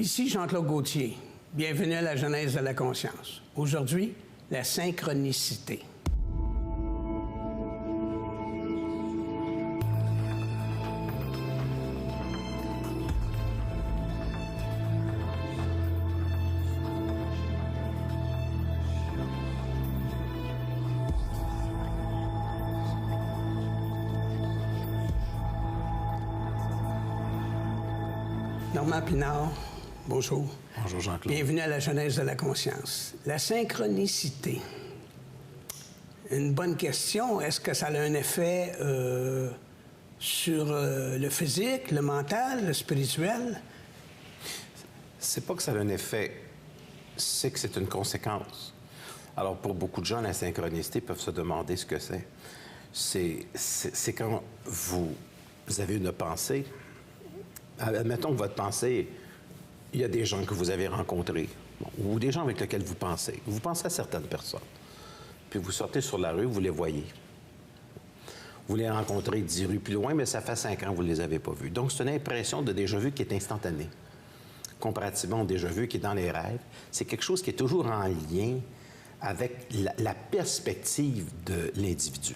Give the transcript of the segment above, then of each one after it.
Ici Jean-Claude Gauthier. Bienvenue à la Genèse de la conscience. Aujourd'hui, la synchronicité. Normand Pinard, bonjour. Bonjour Jean-Claude. Bienvenue à la Genèse de la conscience. La synchronicité. Une bonne question. Est-ce que ça a un effet sur le physique, le mental, le spirituel? C'est pas que ça a un effet, c'est que c'est une conséquence. Alors, pour beaucoup de gens, la synchronicité peuvent se demander ce que c'est. C'est quand vous avez une pensée. Admettons que votre pensée, il y a des gens que vous avez rencontrés, ou des gens avec lesquels vous pensez. Vous pensez à certaines personnes. Puis vous sortez sur la rue, vous les voyez. Vous les rencontrez 10 rues plus loin, mais ça fait 5 ans que vous ne les avez pas vus. Donc, c'est une impression de déjà-vu qui est instantanée. Comparativement au déjà-vu qui est dans les rêves, c'est quelque chose qui est toujours en lien avec la perspective de l'individu.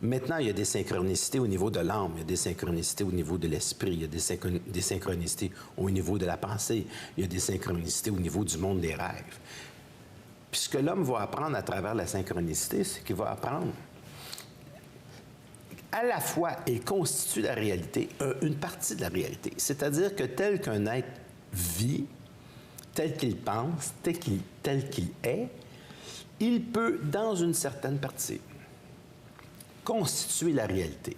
Maintenant, il y a des synchronicités au niveau de l'âme, il y a des synchronicités au niveau de l'esprit, il y a des synchronicités au niveau de la pensée, il y a des synchronicités au niveau du monde des rêves. Puis ce que l'homme va apprendre à travers la synchronicité, c'est qu'il va apprendre à la fois, il constitue la réalité, une partie de la réalité. C'est-à-dire que tel qu'un être vit, tel qu'il pense, tel qu'il est, il peut, dans une certaine partie, constituer la réalité.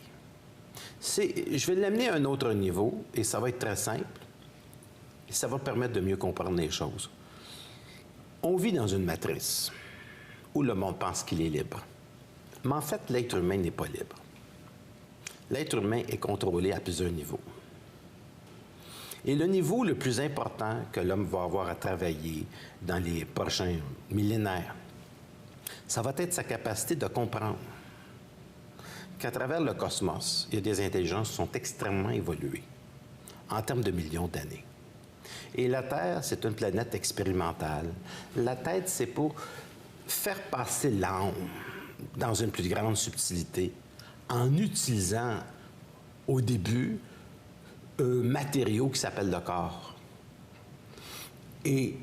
Je vais l'amener à un autre niveau, et ça va être très simple, et ça va permettre de mieux comprendre les choses. On vit dans une matrice où le monde pense qu'il est libre. Mais en fait, l'être humain n'est pas libre. L'être humain est contrôlé à plusieurs niveaux. Et le niveau le plus important que l'homme va avoir à travailler dans les prochains millénaires, ça va être sa capacité de comprendre qu'à travers le cosmos, il y a des intelligences qui sont extrêmement évoluées en termes de millions d'années. Et la Terre, c'est une planète expérimentale. La tête, c'est pour faire passer l'âme dans une plus grande subtilité en utilisant, au début, un matériau qui s'appelle le corps. Et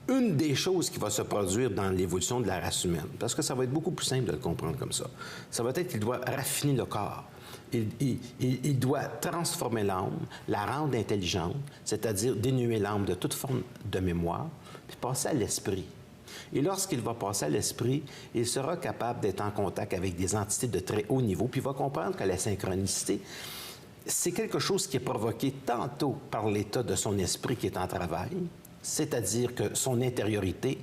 une des choses qui va se produire dans l'évolution de la race humaine, parce que ça va être beaucoup plus simple de le comprendre comme ça va être qu'il doit raffiner le corps. Il doit transformer l'âme, la rendre intelligente, c'est-à-dire dénuer l'âme de toute forme de mémoire, puis passer à l'esprit. Et lorsqu'il va passer à l'esprit, il sera capable d'être en contact avec des entités de très haut niveau, puis il va comprendre que la synchronicité, c'est quelque chose qui est provoqué tantôt par l'état de son esprit qui est en travail, c'est-à-dire que son intériorité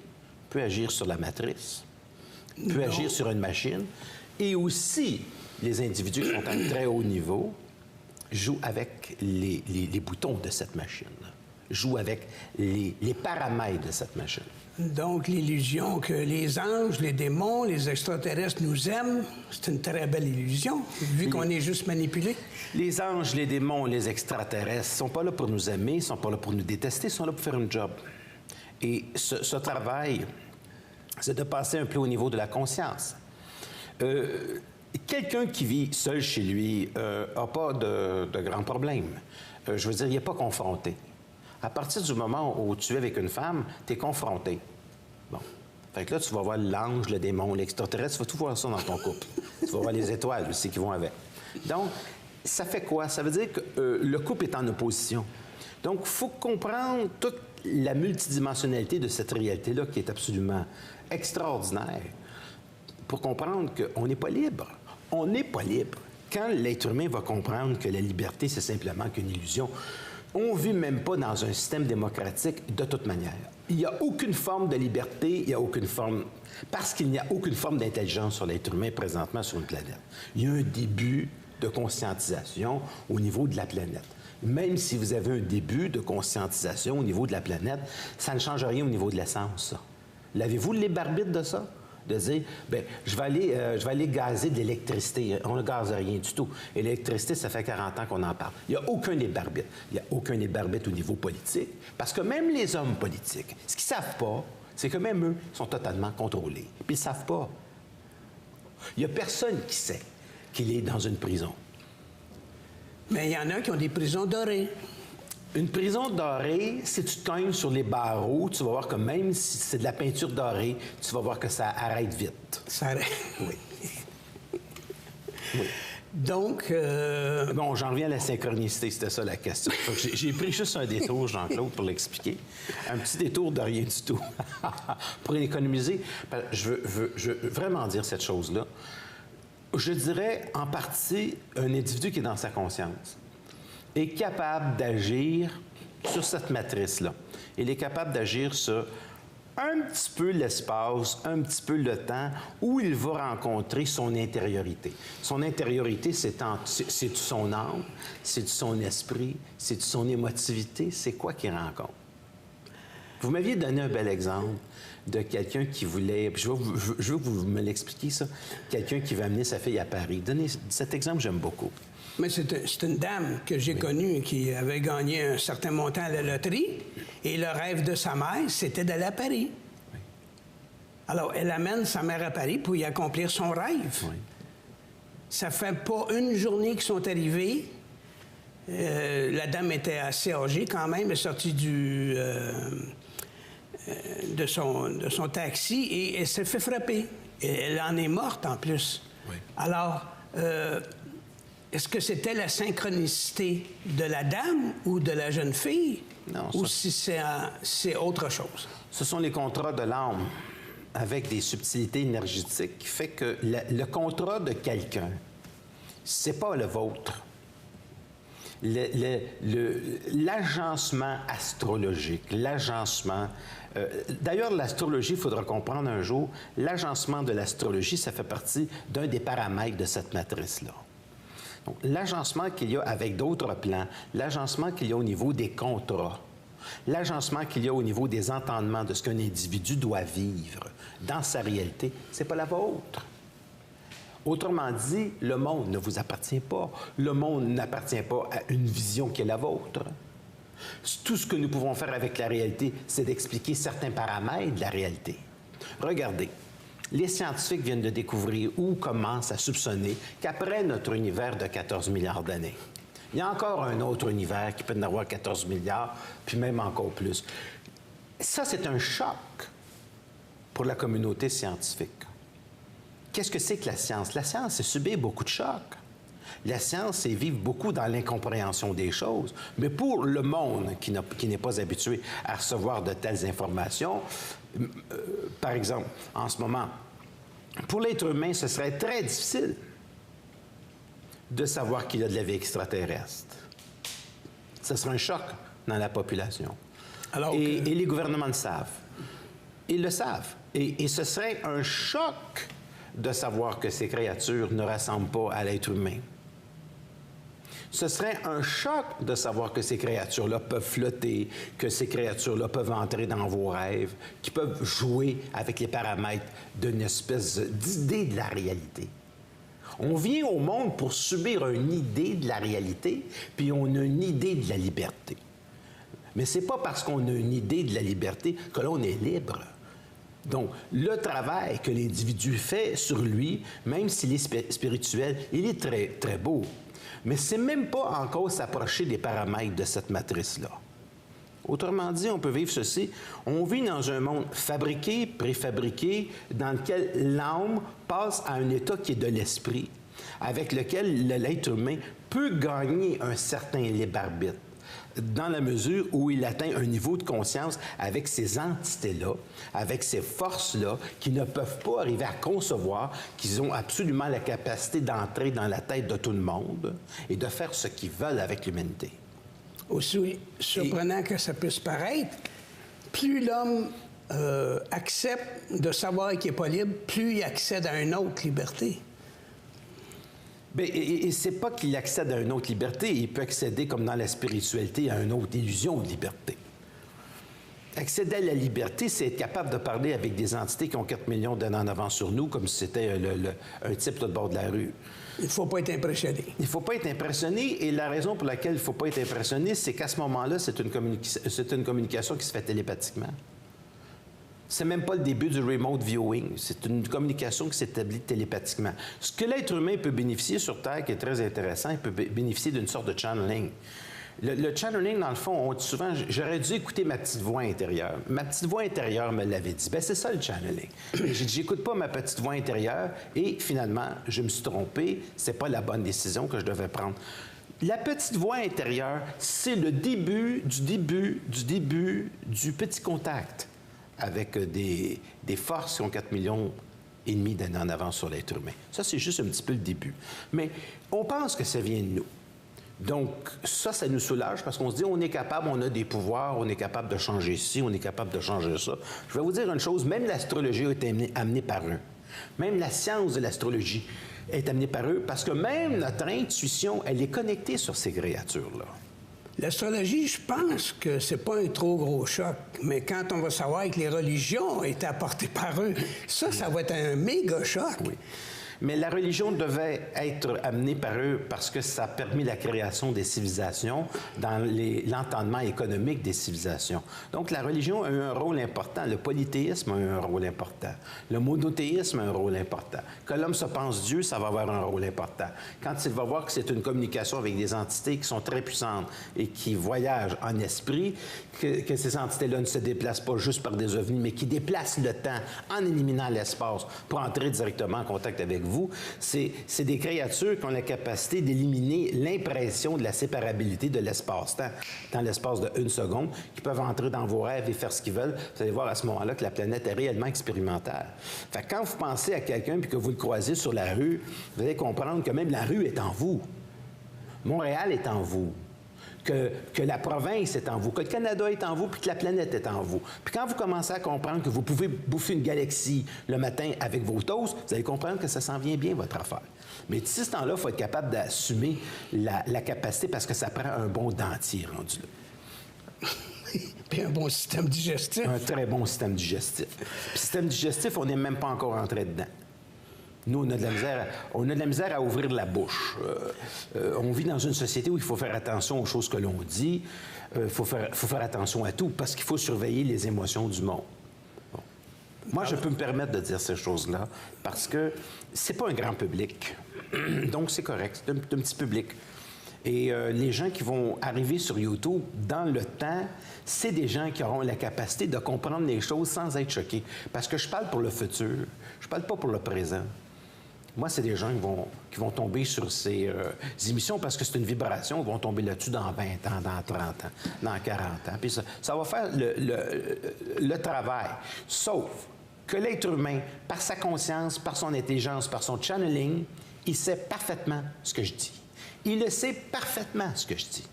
peut agir sur la matrice, peut agir sur une machine, et aussi les individus qui sont à un très haut niveau jouent avec les boutons de cette machine, jouent avec les paramètres de cette machine. Donc, l'illusion que les anges, les démons, les extraterrestres nous aiment, c'est une très belle illusion, vu qu'on est juste manipulé. Les anges, les démons, les extraterrestres ne sont pas là pour nous aimer, ne sont pas là pour nous détester, ils sont là pour faire un job. Et ce travail, c'est de passer un plus haut niveau de la conscience. Quelqu'un qui vit seul chez lui n'a pas de grands problèmes. Je veux dire, il n'est pas confronté. À partir du moment où tu es avec une femme, tu es confronté. Bon. Fait que là, tu vas voir l'ange, le démon, l'extraterrestre, tu vas tout voir ça dans ton couple. Tu vas voir les étoiles aussi qui vont avec. Donc, ça fait quoi? Ça veut dire que le couple est en opposition. Donc, il faut comprendre toute la multidimensionnalité de cette réalité-là qui est absolument extraordinaire pour comprendre qu'on n'est pas libre. On n'est pas libre. Quand l'être humain va comprendre que la liberté, c'est simplement qu'une illusion, on ne vit même pas dans un système démocratique de toute manière. Il n'y a aucune forme de liberté, il n'y a aucune forme... Parce qu'il n'y a aucune forme d'intelligence sur l'être humain présentement sur une planète. Il y a un début de conscientisation au niveau de la planète. Même si vous avez un début de conscientisation au niveau de la planète, ça ne change rien au niveau de l'essence, ça. L'avez-vous le libre arbitre de ça? de dire, bien, je vais aller gazer de l'électricité. On ne gaze rien du tout. Et l'électricité, ça fait 40 ans qu'on en parle. Il n'y a aucun libre-arbitre. Il n'y a aucun libre-arbitre au niveau politique, parce que même les hommes politiques, ce qu'ils ne savent pas, c'est que même eux sont totalement contrôlés. Puis ils ne savent pas. Il n'y a personne qui sait qu'il est dans une prison. Mais il y en a qui ont des prisons dorées. Une prison dorée, si tu te cognes sur les barreaux, tu vas voir que même si c'est de la peinture dorée, tu vas voir que ça arrête vite. Ça arrête. Oui. Oui. Donc... Bon, j'en reviens à la synchronicité, c'était ça la question. J'ai pris juste un détour, Jean-Claude, pour l'expliquer. Un petit détour de rien du tout. Pour économiser, je veux vraiment dire cette chose-là. Je dirais, en partie, un individu qui est dans sa conscience est capable d'agir sur cette matrice-là. Il est capable d'agir sur un petit peu l'espace, un petit peu le temps où il va rencontrer son intériorité. Son intériorité, c'est de son âme, c'est de son esprit, c'est de son émotivité. C'est quoi qu'il rencontre? Vous m'aviez donné un bel exemple de quelqu'un qui voulait... Je veux que vous me l'expliquiez, ça. Quelqu'un qui va amener sa fille à Paris. Donnez cet exemple, j'aime beaucoup. Mais c'est une dame que j'ai connue qui avait gagné un certain montant à la loterie et le rêve de sa mère, c'était d'aller à Paris. Oui. Alors, elle amène sa mère à Paris pour y accomplir son rêve. Oui. Ça fait pas une journée qu'ils sont arrivés. La dame était assez âgée quand même, elle est sortie de son taxi et elle s'est fait frapper. Et elle en est morte en plus. Oui. Alors... est-ce que c'était la synchronicité de la dame ou de la jeune fille? Non, ou si c'est autre chose? Ce sont les contrats de l'âme avec des subtilités énergétiques qui fait que le contrat de quelqu'un, c'est pas le vôtre. L'agencement astrologique, l'agencement... D'ailleurs, l'astrologie, il faudra comprendre un jour, l'agencement de l'astrologie, ça fait partie d'un des paramètres de cette matrice-là. Donc, l'agencement qu'il y a avec d'autres plans, l'agencement qu'il y a au niveau des contrats, l'agencement qu'il y a au niveau des entendements de ce qu'un individu doit vivre dans sa réalité, c'est pas la vôtre. Autrement dit, le monde ne vous appartient pas. Le monde n'appartient pas à une vision qui est la vôtre. Tout ce que nous pouvons faire avec la réalité, c'est d'expliquer certains paramètres de la réalité. Regardez. Les scientifiques viennent de découvrir ou commencent à soupçonner qu'après notre univers de 14 milliards d'années, il y a encore un autre univers qui peut en avoir 14 milliards, puis même encore plus. Ça, c'est un choc pour la communauté scientifique. Qu'est-ce que c'est que la science? La science, c'est subir beaucoup de chocs. La science, c'est vivre beaucoup dans l'incompréhension des choses. Mais pour le monde qui n'est pas habitué à recevoir de telles informations, par exemple, en ce moment, pour l'être humain, ce serait très difficile de savoir qu'il y a de la vie extraterrestre. Ce serait un choc dans la population. Et les gouvernements le savent. Ils le savent. Et ce serait un choc de savoir que ces créatures ne ressemblent pas à l'être humain. Ce serait un choc de savoir que ces créatures-là peuvent flotter, que ces créatures-là peuvent entrer dans vos rêves, qui peuvent jouer avec les paramètres d'une espèce d'idée de la réalité. On vient au monde pour subir une idée de la réalité, puis on a une idée de la liberté. Mais c'est pas parce qu'on a une idée de la liberté que là, on est libre. Donc, le travail que l'individu fait sur lui, même s'il est spirituel, il est très, très beau. Mais c'est même pas encore s'approcher des paramètres de cette matrice-là. Autrement dit, on peut vivre ceci. On vit dans un monde fabriqué, préfabriqué, dans lequel l'âme passe à un état qui est de l'esprit, avec lequel l'être humain peut gagner un certain libre-arbitre, dans la mesure où il atteint un niveau de conscience avec ces entités-là, avec ces forces-là, qui ne peuvent pas arriver à concevoir qu'ils ont absolument la capacité d'entrer dans la tête de tout le monde et de faire ce qu'ils veulent avec l'humanité. Aussi surprenant que ça puisse paraître, plus l'homme accepte de savoir qu'il n'est pas libre, plus il accède à une autre liberté. Bien, et c'est pas qu'il accède à une autre liberté, il peut accéder, comme dans la spiritualité, à une autre illusion de liberté. Accéder à la liberté, c'est être capable de parler avec des entités qui ont 4 millions d'années en avance sur nous, comme si c'était un type de bord de la rue. Il ne faut pas être impressionné. Il ne faut pas être impressionné, et la raison pour laquelle il ne faut pas être impressionné, c'est qu'à ce moment-là, c'est une communication qui se fait télépathiquement. C'est même pas le début du remote viewing. C'est une communication qui s'établit télépathiquement. Ce que l'être humain peut bénéficier sur Terre, qui est très intéressant, il peut bénéficier d'une sorte de channeling. Le channeling, dans le fond, on dit souvent, j'aurais dû écouter ma petite voix intérieure. Ma petite voix intérieure me l'avait dit. Bien, c'est ça le channeling. J'ai dit, j'écoute pas ma petite voix intérieure et finalement, je me suis trompé. C'est pas la bonne décision que je devais prendre. La petite voix intérieure, c'est le début du petit contact avec des forces qui ont 4 millions et demi d'années en avance sur l'être humain. Ça, c'est juste un petit peu le début. Mais on pense que ça vient de nous. Donc, ça nous soulage parce qu'on se dit, on est capable, on a des pouvoirs, on est capable de changer ci, on est capable de changer ça. Je vais vous dire une chose, même l'astrologie a été amenée par eux. Même la science de l'astrologie est amenée par eux parce que même notre intuition, elle est connectée sur ces créatures-là. L'astrologie, je pense que c'est pas un trop gros choc, mais quand on va savoir que les religions ont été apportées par eux, ça va être un méga choc. Oui. Mais la religion devait être amenée par eux parce que ça a permis la création des civilisations dans l'entendement économique des civilisations. Donc, la religion a eu un rôle important. Le polythéisme a eu un rôle important. Le monothéisme a un rôle important. Que l'homme se pense Dieu, ça va avoir un rôle important. Quand il va voir que c'est une communication avec des entités qui sont très puissantes et qui voyagent en esprit, que ces entités-là ne se déplacent pas juste par des ovnis, mais qui déplacent le temps en éliminant l'espace pour entrer directement en contact avec vous, c'est des créatures qui ont la capacité d'éliminer l'impression de la séparabilité de l'espace-temps dans l'espace de 1 seconde, qui peuvent entrer dans vos rêves et faire ce qu'ils veulent. Vous allez voir à ce moment-là que la planète est réellement expérimentale. Fait que quand vous pensez à quelqu'un puis que vous le croisez sur la rue, vous allez comprendre que même la rue est en vous. Montréal est en vous. Que la province est en vous, que le Canada est en vous, puis que la planète est en vous. Puis quand vous commencez à comprendre que vous pouvez bouffer une galaxie le matin avec vos toasts, vous allez comprendre que ça s'en vient bien, votre affaire. Mais d'ici ce temps-là, il faut être capable d'assumer la capacité parce que ça prend un bon dentier rendu là. Puis un bon système digestif. Un très bon système digestif. Puis système digestif, on n'est même pas encore entré dedans. Nous, on a de la misère à ouvrir la bouche. On vit dans une société où il faut faire attention aux choses que l'on dit. Il faut faire attention à tout parce qu'il faut surveiller les émotions du monde. Bon. Moi, je peux me permettre de dire ces choses-là parce que c'est pas un grand public. Donc, c'est correct. C'est un petit public. Et les gens qui vont arriver sur YouTube, dans le temps, c'est des gens qui auront la capacité de comprendre les choses sans être choqués. Parce que je parle pour le futur. Je parle pas pour le présent. Moi, c'est des gens qui vont tomber sur ces émissions parce que c'est une vibration. Ils vont tomber là-dessus dans 20 ans, dans 30 ans, dans 40 ans. Puis ça va faire le travail. Sauf que l'être humain, par sa conscience, par son intelligence, par son channeling, il sait parfaitement ce que je dis. Il le sait parfaitement ce que je dis.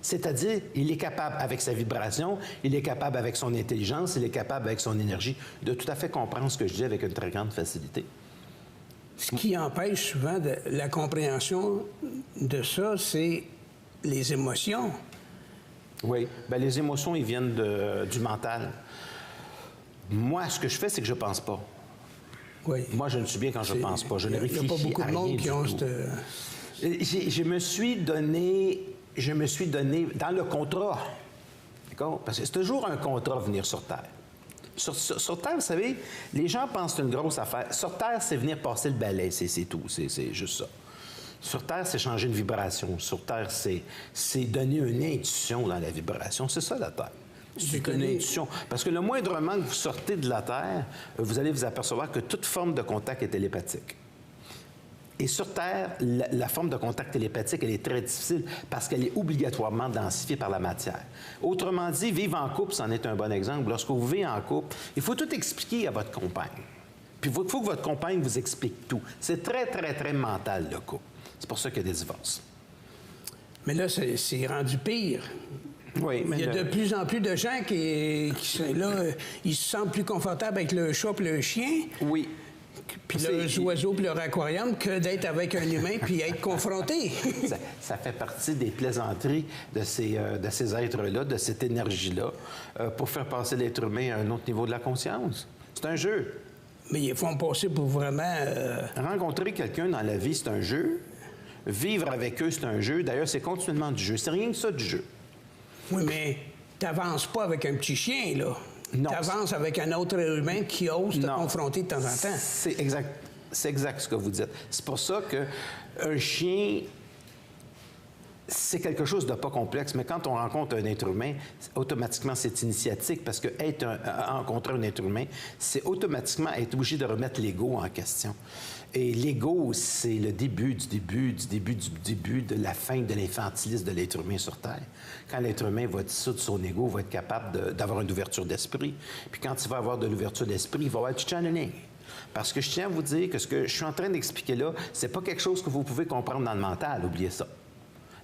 C'est-à-dire, il est capable, avec sa vibration, il est capable avec son intelligence, il est capable avec son énergie, de tout à fait comprendre ce que je dis avec une très grande facilité. Ce qui empêche souvent la compréhension de ça, c'est les émotions. Oui. Bien, les émotions, ils viennent du mental. Moi, ce que je fais, c'est que je pense pas. Oui. Moi, je ne suis bien quand je pense pas. Je ne réfléchis à rien. Il n'y a pas beaucoup de monde qui ont Je me suis donné dans le contrat, d'accord? Parce que c'est toujours un contrat venir sur Terre. Sur Terre, vous savez, les gens pensent que c'est une grosse affaire. Sur Terre, c'est venir passer le balai, c'est tout, c'est juste ça. Sur Terre, c'est changer une vibration. Sur Terre, c'est donner une intuition dans la vibration. C'est ça, la Terre. C'est une intuition. Parce que le moindrement que vous sortez de la Terre, vous allez vous apercevoir que toute forme de contact est télépathique. Et sur Terre, la forme de contact télépathique, elle est très difficile parce qu'elle est obligatoirement densifiée par la matière. Autrement dit, vivre en couple, c'en est un bon exemple. Lorsque vous vivez en couple, il faut tout expliquer à votre compagne. Puis il faut que votre compagne vous explique tout. C'est très, très, très mental, le couple. C'est pour ça qu'il y a des divorces. Mais là, c'est rendu pire. Oui, mais il y a de plus en plus de gens qui sont là, ils se sentent plus confortables avec le chat et le chien. Oui. Puis les oiseaux puis leur aquarium que d'être avec un humain puis être confronté. Ça fait partie des plaisanteries de ces êtres-là, de cette énergie-là, pour faire passer l'être humain à un autre niveau de la conscience. C'est un jeu. Mais ils font passer pour vraiment... Rencontrer quelqu'un dans la vie, c'est un jeu. Vivre avec eux, c'est un jeu. D'ailleurs, c'est continuellement du jeu. C'est rien que ça, du jeu. Oui, mais t'avances pas avec un petit chien, là. Non. T'avances avec un autre humain qui ose te confronter de temps en temps. C'est exact ce que vous dites. C'est pour ça qu'un chien, c'est quelque chose de pas complexe, mais quand on rencontre un être humain, automatiquement, c'est initiatique, parce que rencontrer un être humain, c'est automatiquement être obligé de remettre l'ego en question. Et l'ego, c'est le début de la fin de l'infantilisme de l'être humain sur Terre. Quand l'être humain va dissoudre son ego, va être capable d'avoir une ouverture d'esprit. Puis quand il va avoir de l'ouverture d'esprit, il va avoir du channeling. Parce que je tiens à vous dire que ce que je suis en train d'expliquer là, c'est pas quelque chose que vous pouvez comprendre dans le mental, oubliez ça.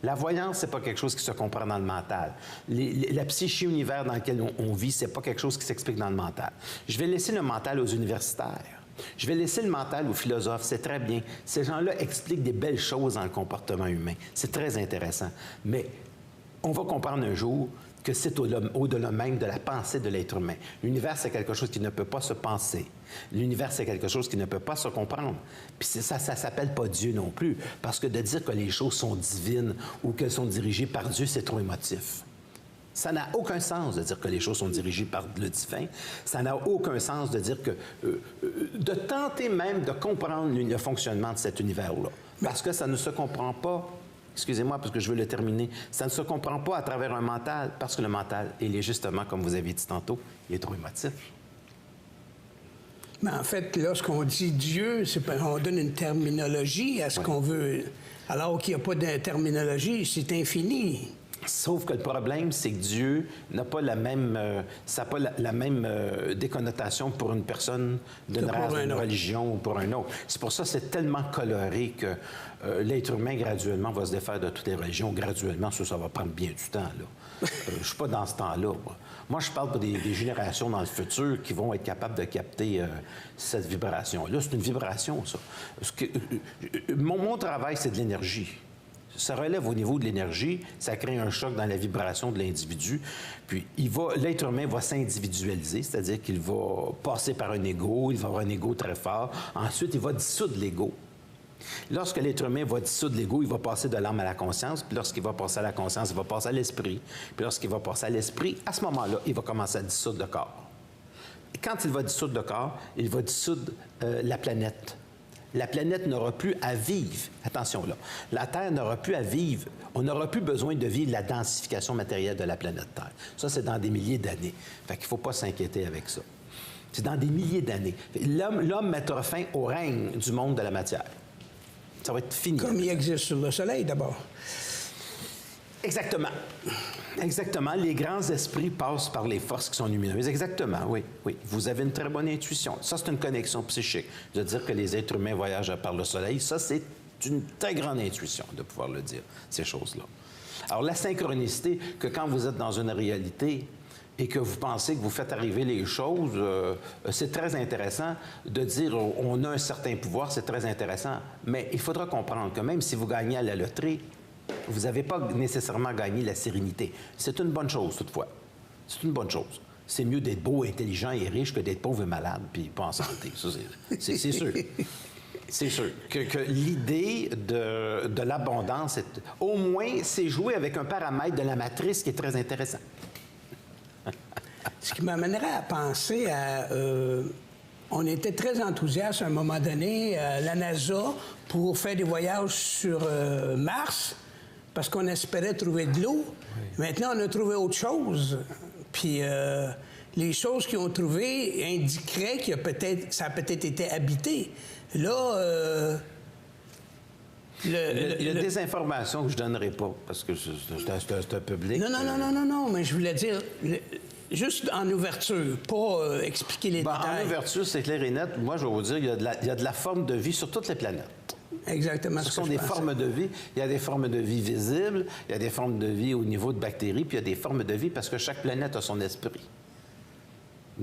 La voyance, c'est pas quelque chose qui se comprend dans le mental. La psyché univers dans lequel on vit, c'est pas quelque chose qui s'explique dans le mental. Je vais laisser le mental aux universitaires. Je vais laisser le mental aux philosophes, c'est très bien. Ces gens-là expliquent des belles choses dans le comportement humain. C'est très intéressant. Mais on va comprendre un jour que c'est au-delà même de la pensée de l'être humain. L'univers, c'est quelque chose qui ne peut pas se penser. L'univers, c'est quelque chose qui ne peut pas se comprendre. Puis ça s'appelle pas Dieu non plus, parce que de dire que les choses sont divines ou qu'elles sont dirigées par Dieu, c'est trop émotif. Ça n'a aucun sens de dire que les choses sont dirigées par le divin. Ça n'a aucun sens de dire que... de tenter même de comprendre le fonctionnement de cet univers-là. Parce que ça ne se comprend pas... Excusez-moi, parce que je veux le terminer. Ça ne se comprend pas à travers un mental, parce que le mental, il est justement, comme vous avez dit tantôt, il est trop émotif. Mais en fait, lorsqu'on dit Dieu, on donne une terminologie à ce qu'on veut. Alors qu'il n'y a pas de terminologie, c'est infini. Sauf que le problème, c'est que Dieu n'a pas la même, ça n'a pas la même déconnotation pour une personne d'une race, d'une religion ou pour un autre. C'est pour ça que c'est tellement coloré que l'être humain, graduellement, va se défaire de toutes les religions. Graduellement, ça va prendre bien du temps, là. Je ne suis pas dans ce temps-là, moi. Moi, je parle des générations dans le futur qui vont être capables de capter cette vibration-là. C'est une vibration, ça. Mon travail, c'est de l'énergie. Ça relève au niveau de l'énergie, ça crée un choc dans la vibration de l'individu, puis l'être humain va s'individualiser, c'est-à-dire qu'il va passer par un ego, il va avoir un ego très fort, ensuite il va dissoudre l'ego. Lorsque l'être humain va dissoudre l'ego, il va passer de l'âme à la conscience, puis lorsqu'il va passer à la conscience, il va passer à l'esprit, puis lorsqu'il va passer à l'esprit, à ce moment-là, il va commencer à dissoudre le corps. Et quand il va dissoudre le corps, il va dissoudre la planète. La planète n'aura plus à vivre. Attention là. La Terre n'aura plus à vivre. On n'aura plus besoin de vivre la densification matérielle de la planète Terre. Ça, c'est dans des milliers d'années. Fait qu'il ne faut pas s'inquiéter avec ça. C'est dans des milliers d'années. L'homme mettra fin au règne du monde de la matière. Ça va être fini. Comme il existe sur le Soleil, d'abord. Exactement. Exactement. Les grands esprits passent par les forces qui sont lumineuses. Exactement, oui. Oui. Vous avez une très bonne intuition. Ça, c'est une connexion psychique. De dire que les êtres humains voyagent par le soleil, ça, c'est une très grande intuition de pouvoir le dire, ces choses-là. Alors, la synchronicité, que quand vous êtes dans une réalité et que vous pensez que vous faites arriver les choses, c'est très intéressant de dire on a un certain pouvoir, c'est très intéressant. Mais il faudra comprendre que même si vous gagnez à la loterie, vous n'avez pas nécessairement gagné la sérénité. C'est une bonne chose, toutefois. C'est une bonne chose. C'est mieux d'être beau, intelligent et riche que d'être pauvre et malade, puis pas en santé. Ça, c'est sûr. C'est sûr. Que l'idée de l'abondance, au moins, c'est jouer avec un paramètre de la matrice qui est très intéressant. Ce qui m'amènerait à penser à... on était très enthousiastes à un moment donné, la NASA, pour faire des voyages sur Mars, parce qu'on espérait trouver de l'eau. Oui. Maintenant, on a trouvé autre chose. Puis les choses qu'ils ont trouvées indiqueraient que ça a peut-être été habité. Là... il y a des informations que je ne donnerai pas, parce que c'est un public... Non, mais je voulais dire... Juste en ouverture, pas expliquer les détails. En ouverture, c'est clair et net. Moi, je vais vous dire, il y a de la forme de vie sur toutes les planètes. Exactement. Ce sont des formes de vie. Il y a des formes de vie visibles, il y a des formes de vie au niveau de bactéries, puis il y a des formes de vie parce que chaque planète a son esprit.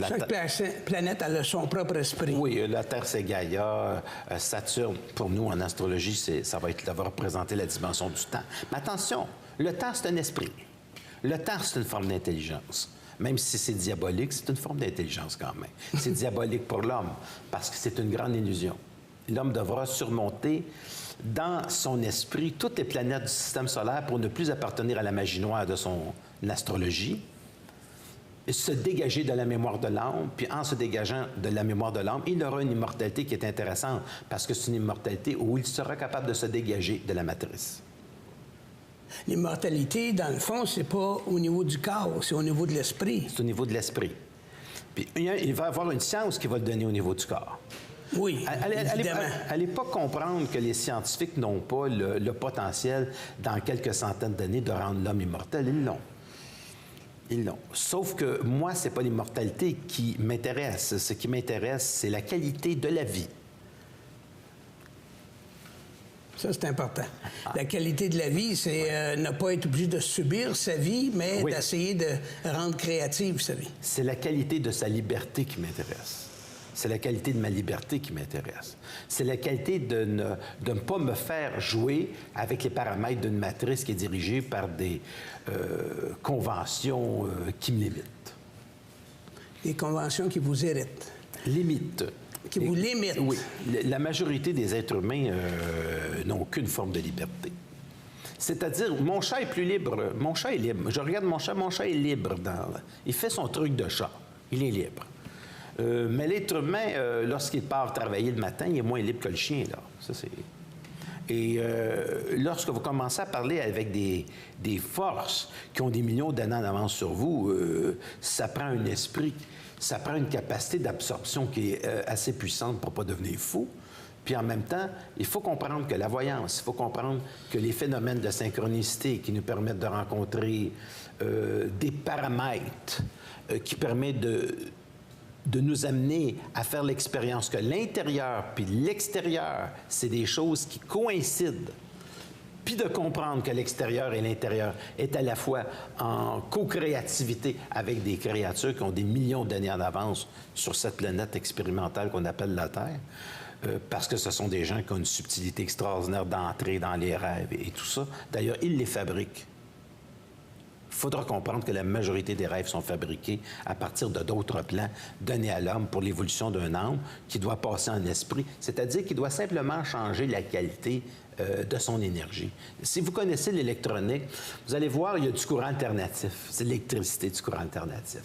Chaque planète a son propre esprit. Oui, la Terre, c'est Gaïa. Saturne, pour nous, en astrologie, ça va représenter la dimension du temps. Mais attention, le temps, c'est un esprit. Le temps, c'est une forme d'intelligence. Même si c'est diabolique, c'est une forme d'intelligence quand même. C'est diabolique pour l'homme, parce que c'est une grande illusion. L'homme devra surmonter dans son esprit toutes les planètes du système solaire pour ne plus appartenir à la magie noire de son astrologie, se dégager de la mémoire de l'âme, puis en se dégageant de la mémoire de l'âme, il aura une immortalité qui est intéressante, parce que c'est une immortalité où il sera capable de se dégager de la matrice. L'immortalité, dans le fond, c'est pas au niveau du corps, c'est au niveau de l'esprit. C'est au niveau de l'esprit. Puis il va y avoir une science qui va le donner au niveau du corps. Oui, évidemment. Allez pas comprendre que les scientifiques n'ont pas le potentiel, dans quelques centaines d'années, de rendre l'homme immortel. Ils l'ont. Ils l'ont. Sauf que moi, c'est pas l'immortalité qui m'intéresse. Ce qui m'intéresse, c'est la qualité de la vie. Ça, c'est important. La qualité de la vie, c'est ne pas être obligé de subir sa vie, mais d'essayer de rendre créative sa vie. C'est la qualité de sa liberté qui m'intéresse. C'est la qualité de ma liberté qui m'intéresse. C'est la qualité de ne pas me faire jouer avec les paramètres d'une matrice qui est dirigée par des conventions qui me limitent. Des conventions qui vous irritent. Limitent. Qui vous limitent. Oui. La majorité des êtres humains n'ont aucune forme de liberté. C'est-à-dire, mon chat est plus libre. Mon chat est libre. Je regarde mon chat est libre. Il fait son truc de chat. Il est libre. Mais l'être humain, lorsqu'il part travailler le matin, il est moins libre que le chien, là. Ça, c'est... Et lorsque vous commencez à parler avec des forces qui ont des millions d'années en avance sur vous, ça prend un esprit, ça prend une capacité d'absorption qui est assez puissante pour ne pas devenir fou. Puis en même temps, il faut comprendre que la voyance, il faut comprendre que les phénomènes de synchronicité qui nous permettent de rencontrer des paramètres qui permettent de nous amener à faire l'expérience que l'intérieur puis l'extérieur, c'est des choses qui coïncident. Puis de comprendre que l'extérieur et l'intérieur est à la fois en co-créativité avec des créatures qui ont des millions d'années en avance sur cette planète expérimentale qu'on appelle la Terre, parce que ce sont des gens qui ont une subtilité extraordinaire d'entrer dans les rêves et tout ça. D'ailleurs, ils les fabriquent. Il faudra comprendre que la majorité des rêves sont fabriqués à partir de d'autres plans donnés à l'homme pour l'évolution d'un âme qui doit passer en esprit, c'est-à-dire qu'il doit simplement changer la qualité de son énergie. Si vous connaissez l'électronique, vous allez voir, il y a du courant alternatif. C'est l'électricité du courant alternatif.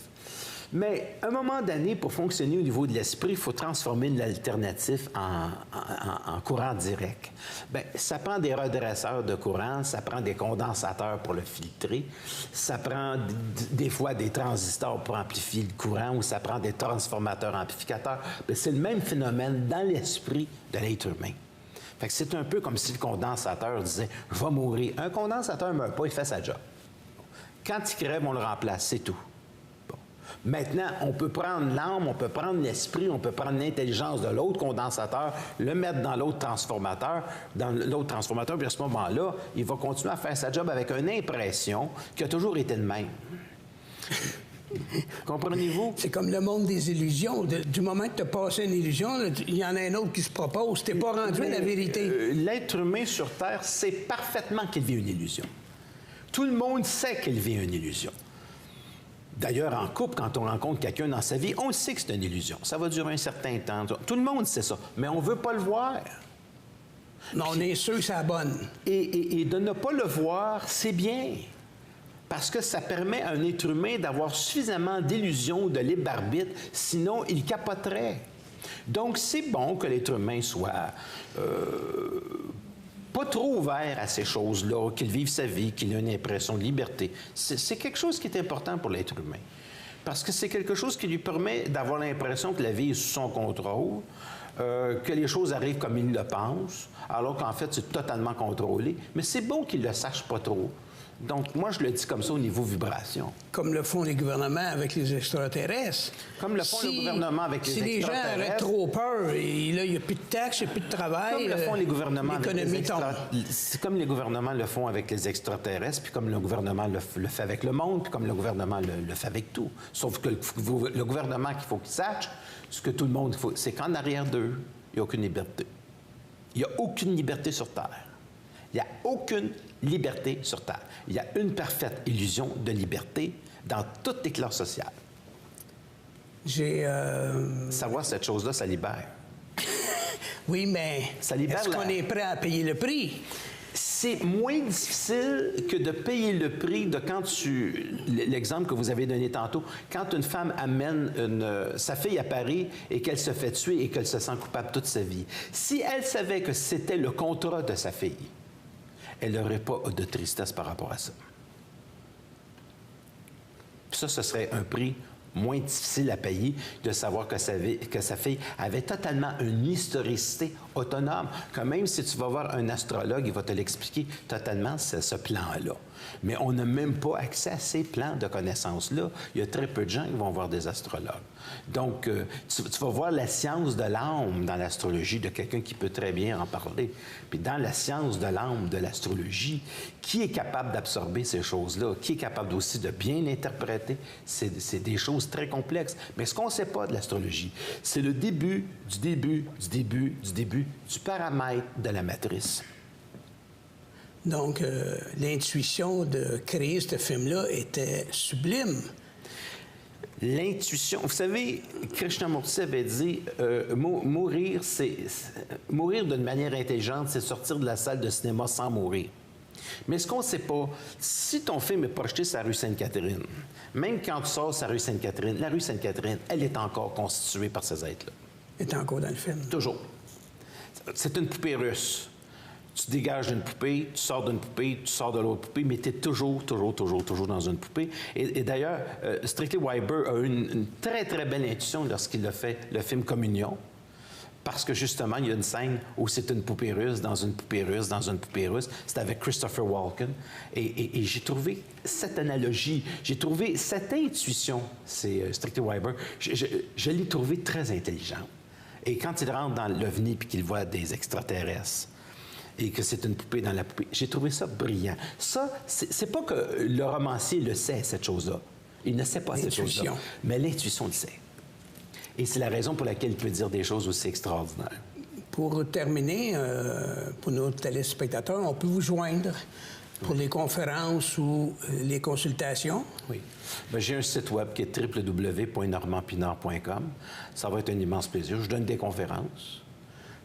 Mais à un moment donné, pour fonctionner au niveau de l'esprit, il faut transformer l'alternatif en courant direct. Bien, ça prend des redresseurs de courant, ça prend des condensateurs pour le filtrer, ça prend des fois des transistors pour amplifier le courant ou ça prend des transformateurs amplificateurs. Bien, c'est le même phénomène dans l'esprit de l'être humain. Fait que c'est un peu comme si le condensateur disait « Je vais mourir ». Un condensateur ne meurt pas, il fait sa job. Quand il crève, on le remplace, c'est tout. Maintenant, on peut prendre l'âme, on peut prendre l'esprit, on peut prendre l'intelligence de l'autre condensateur, le mettre dans l'autre transformateur, puis à ce moment-là, il va continuer à faire sa job avec une impression qui a toujours été le même. Comprenez-vous? C'est comme le monde des illusions. Du moment que tu as passé une illusion, il y en a un autre qui se propose. Tu n'es pas rendu à la vérité. L'être humain sur Terre sait parfaitement qu'il vit une illusion. Tout le monde sait qu'il vit une illusion. D'ailleurs, en couple, quand on rencontre quelqu'un dans sa vie, on sait que c'est une illusion. Ça va durer un certain temps. Tout le monde sait ça, mais on ne veut pas le voir. Non, on est sûr que c'est la bonne. Et de ne pas le voir, c'est bien. Parce que ça permet à un être humain d'avoir suffisamment d'illusions, de libre arbitre, sinon il capoterait. Donc, c'est bon que l'être humain soit pas trop ouvert à ces choses-là, qu'il vive sa vie, qu'il ait une impression de liberté. C'est quelque chose qui est important pour l'être humain. Parce que c'est quelque chose qui lui permet d'avoir l'impression que la vie est sous son contrôle, que les choses arrivent comme il le pense, alors qu'en fait, c'est totalement contrôlé. Mais c'est bon qu'il ne le sache pas trop. Donc, moi, je le dis comme ça au niveau vibration. Comme le font les gouvernements avec les extraterrestres. Comme le font le gouvernement avec les extraterrestres. Si les gens auraient trop peur, et là, il n'y a plus de taxes, il n'y a plus de travail. Comme le font les gouvernements avec les tombe. C'est comme les gouvernements le font avec les extraterrestres, puis comme le gouvernement le fait avec le monde, puis comme le gouvernement le fait avec tout. Sauf que le gouvernement, qu'il faut qu'il sache, ce que tout le monde faut, c'est qu'en arrière d'eux, il n'y a aucune liberté. Il n'y a aucune liberté sur Terre. Il n'y a aucune liberté sur Terre. Il y a une parfaite illusion de liberté dans toutes les classes sociales. Savoir cette chose-là, ça libère. Oui, mais est-ce qu'on est prêt à payer le prix? C'est moins difficile que de payer le prix de quand l'exemple que vous avez donné tantôt, quand une femme amène sa fille à Paris et qu'elle se fait tuer et qu'elle se sent coupable toute sa vie. Si elle savait que c'était le contrat de sa fille, elle n'aurait pas de tristesse par rapport à ça. Puis ça, ce serait un prix moins difficile à payer de savoir que sa fille avait totalement une historicité autonome, que même si tu vas voir un astrologue, il va te l'expliquer totalement, ce plan-là. Mais on n'a même pas accès à ces plans de connaissances-là. Il y a très peu de gens qui vont voir des astrologues. Donc, tu vas voir la science de l'âme dans l'astrologie de quelqu'un qui peut très bien en parler. Puis dans la science de l'âme de l'astrologie, qui est capable d'absorber ces choses-là? Qui est capable aussi de bien l'interpréter? C'est des choses très complexes. Mais ce qu'on ne sait pas de l'astrologie, c'est le début du paramètre de la matrice. Donc, l'intuition de créer ce film-là était sublime. L'intuition. Vous savez, Krishnamurti avait dit mourir d'une manière intelligente, c'est sortir de la salle de cinéma sans mourir. Mais ce qu'on ne sait pas, si ton film est projeté sur la rue Sainte-Catherine, même quand tu sors sur la rue Sainte-Catherine, la rue Sainte-Catherine, elle est encore constituée par ces êtres-là. Elle est encore dans le film. Toujours. C'est une poupée russe. Tu dégages d'une poupée, tu sors d'une poupée, tu sors de l'autre poupée, mais tu es toujours dans une poupée. Et d'ailleurs, Strictly Weber a eu une très, très belle intuition lorsqu'il a fait le film Communion, parce que justement, il y a une scène où c'est une poupée russe dans une poupée russe dans une poupée russe. C'est avec Christopher Walken. Et j'ai trouvé cette analogie, j'ai trouvé cette intuition, c'est Strictly Weber, je l'ai trouvé très intelligente. Et quand il rentre dans l'OVNI puis qu'il voit des extraterrestres, et que c'est une poupée dans la poupée. J'ai trouvé ça brillant. Ça, c'est pas que le romancier le sait, cette chose-là. Il ne sait pas cette chose-là. Mais l'intuition le sait. Et c'est la raison pour laquelle il peut dire des choses aussi extraordinaires. Pour terminer, pour nos téléspectateurs, on peut vous joindre pour les conférences ou les consultations? Oui. Bien, j'ai un site web qui est www.normandpinard.com. Ça va être un immense plaisir. Je donne des conférences.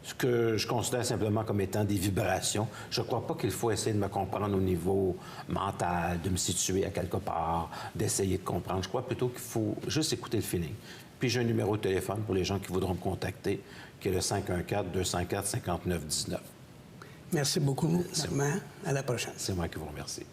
Ce que je considère simplement comme étant des vibrations. Je ne crois pas qu'il faut essayer de me comprendre au niveau mental, de me situer à quelque part, d'essayer de comprendre. Je crois plutôt qu'il faut juste écouter le feeling. Puis j'ai un numéro de téléphone pour les gens qui voudront me contacter, qui est le 514-204-5919. Merci beaucoup, Normand. À la prochaine. C'est moi qui vous remercie.